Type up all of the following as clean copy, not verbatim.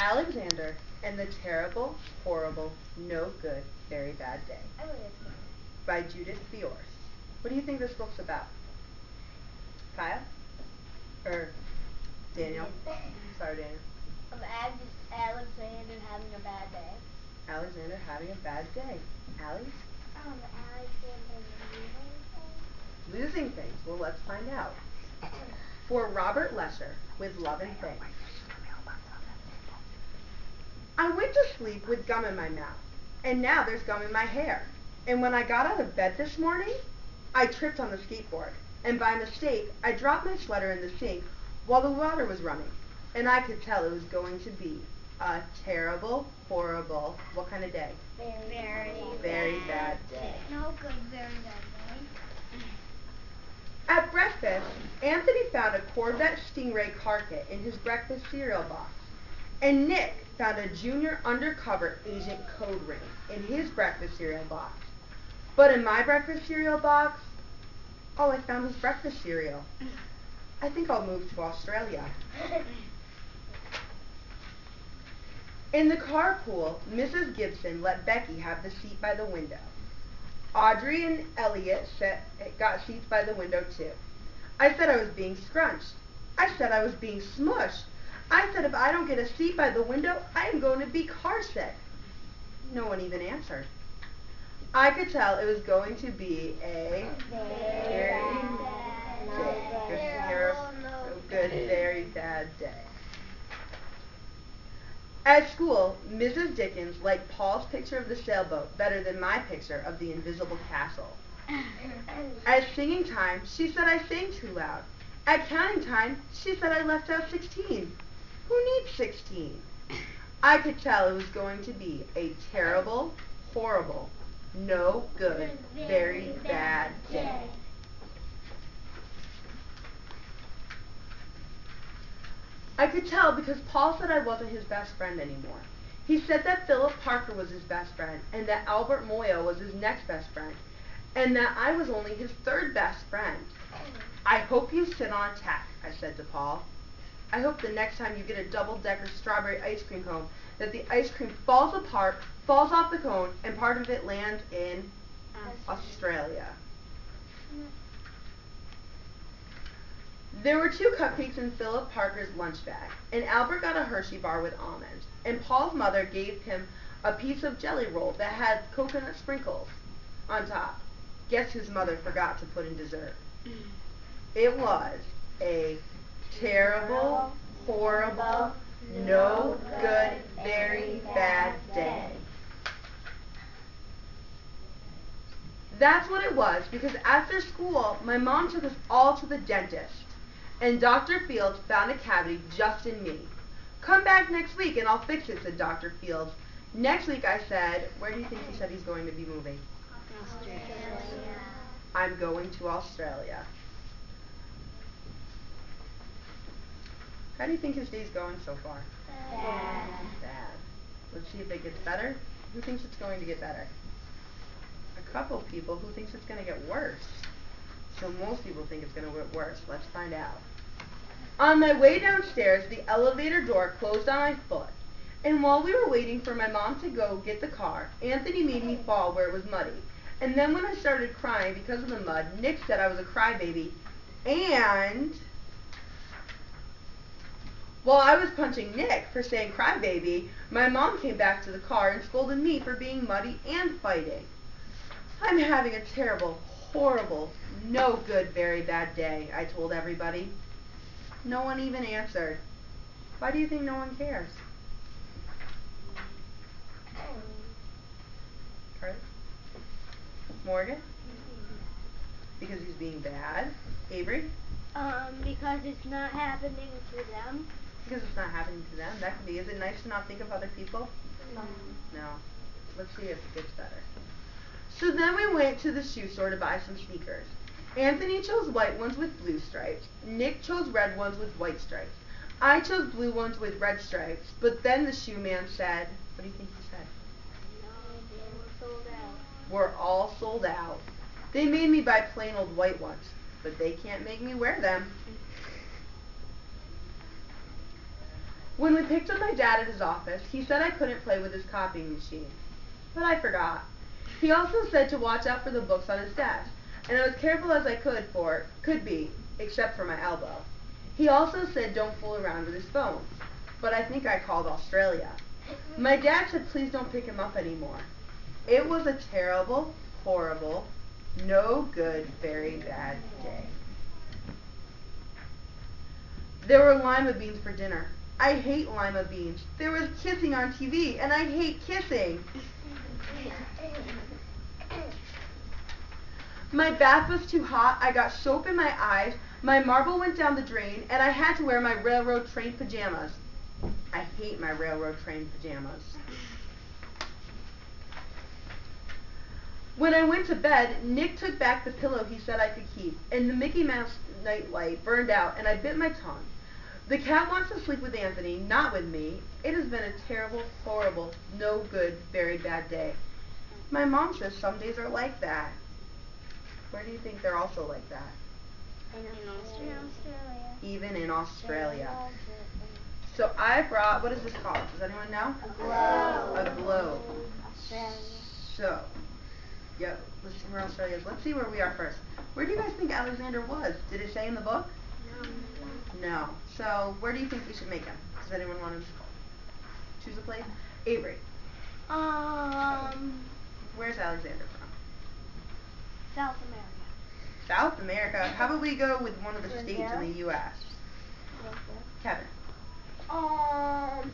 Alexander and the Terrible, Horrible, No Good, Very Bad Day by Judith Fiors. What do you think this book's about? Kaya? Or Daniel? Sorry, Daniel. Of Alexander having a bad day. Alexander having a bad day. Allie? Alexander Losing things. Well, let's find out. For Robert Lesher, with Love and Things. I went to sleep with gum in my mouth, and now there's gum in my hair. And when I got out of bed this morning, I tripped on the skateboard, and by mistake, I dropped my sweater in the sink while the water was running. And I could tell it was going to be a terrible, horrible, what kind of day? Very bad day. No good, very bad day. At breakfast, Anthony found a Corvette Stingray car kit in his breakfast cereal box. And Nick found a junior undercover agent code ring in his breakfast cereal box. But in my breakfast cereal box, all I found was breakfast cereal. I think I'll move to Australia. In the carpool, Mrs. Gibson let Becky have the seat by the window. Audrey and Elliot got seats by the window too. I said I was being scrunched. I said I was being smushed. I said if I don't get a seat by the window, I am going to be car sick. No one even answered. I could tell it was going to be a very bad day. At school, Mrs. Dickens liked Paul's picture of the sailboat better than my picture of the invisible castle. At singing time, she said I sang too loud. At counting time, she said I left out 16. Who needs 16? I could tell it was going to be a terrible, horrible, no good, very bad day. I could tell because Paul said I wasn't his best friend anymore. He said that Philip Parker was his best friend, and that Albert Moyo was his next best friend, and that I was only his third best friend. I hope you sit on tack, I said to Paul. I hope the next time you get a double-decker strawberry ice cream cone that the ice cream falls apart, falls off the cone, and part of it lands in Australia. There were 2 cupcakes in Philip Parker's lunch bag, and Albert got a Hershey bar with almonds, and Paul's mother gave him a piece of jelly roll that had coconut sprinkles on top. Guess whose mother forgot to put in dessert? It was a terrible, horrible, no good, very bad day. That's what it was, because after school, my mom took us all to the dentist. And Dr. Fields found a cavity just in me. Come back next week and I'll fix it, said Dr. Fields. Next week, I said, where do you think he said he's going to be moving? Australia. I'm going to Australia. How do you think his day's going so far? Bad. Bad. Let's see if it gets better. Who thinks it's going to get better? A couple people. Who thinks it's going to get worse? So most people think it's going to get worse. Let's find out. On my way downstairs, the elevator door closed on my foot. And while we were waiting for my mom to go get the car, Anthony made me fall where it was muddy. And then when I started crying because of the mud, Nick said I was a crybaby. And while I was punching Nick for saying crybaby, my mom came back to the car and scolded me for being muddy and fighting. I'm having a terrible, horrible, no good, very bad day, I told everybody. No one even answered. Why do you think no one cares? Carly? Morgan? Because he's being bad? Avery? Because it's not happening to them. Because it's not happening to them. That could be. Is it nice to not think of other people? No. Let's see if it gets better. So then we went to the shoe store to buy some sneakers. Anthony chose white ones with blue stripes. Nick chose red ones with white stripes. I chose blue ones with red stripes. But then the shoe man said, what do you think he said? We're sold out. We're all sold out. They made me buy plain old white ones, but they can't make me wear them. When we picked up my dad at his office, he said I couldn't play with his copying machine. But I forgot. He also said to watch out for the books on his desk, and I was careful as I could be, except for my elbow. He also said don't fool around with his phone. But I think I called Australia. My dad said please don't pick him up anymore. It was a terrible, horrible, no good, very bad day. There were lima beans for dinner. I hate lima beans. There was kissing on TV, and I hate kissing. My bath was too hot, I got soap in my eyes, my marble went down the drain, and I had to wear my railroad train pajamas. I hate my railroad train pajamas. When I went to bed, Nick took back the pillow he said I could keep, and the Mickey Mouse nightlight burned out, and I bit my tongue. The cat wants to sleep with Anthony, not with me. It has been a terrible, horrible, no good, very bad day. My mom says some days are like that. Where do you think they're also like that? In Australia. Even in Australia. So I brought, what is this called? Does anyone know? A globe. A globe. Australia. So, yep, let's see where Australia is. Let's see where we are first. Where do you guys think Alexander was? Did it say in the book? No. So, where do you think we should make him? Does anyone want to choose a place? Avery, where's Alexander from? South America. South America. How about we go with one of the states in the U.S.? Kevin.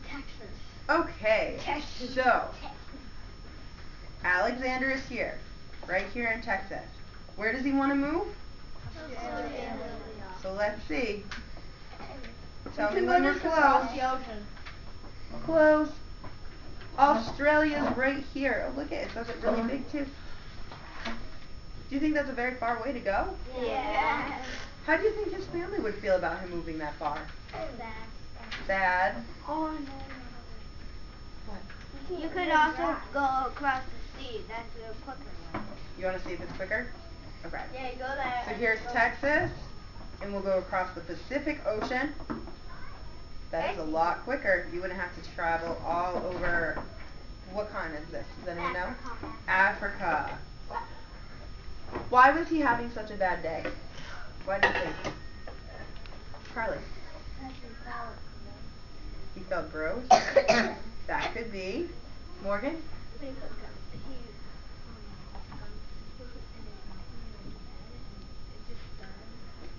Texas. Okay. Texas. So, Alexander is here, right here in Texas. Where does he want to move? Australia. So let's see. Tell me when we're close. Close. Australia's right here. Oh, look at it. It says it really big too. Do you think that's a very far way to go? Yes. How do you think his family would feel about him moving that far? Sad. Sad. Oh no. What? You could also go across the sea. That's the quicker one. You want to see if it's quicker? Okay. Yeah, you go there. So here's Texas, and we'll go across the Pacific Ocean. That is a lot quicker. You wouldn't have to travel all over. What continent is this? Does anyone know? Africa. Why was he having such a bad day? Why do you think? Carly. He felt gross? That could be. Morgan?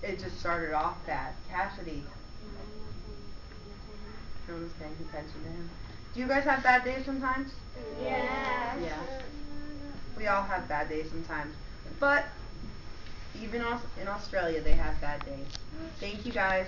It just started off bad. Cassidy. No one's paying attention to him. Do you guys have bad days sometimes? Yes. Yeah. We all have bad days sometimes. But even in Australia, they have bad days. Thank you guys.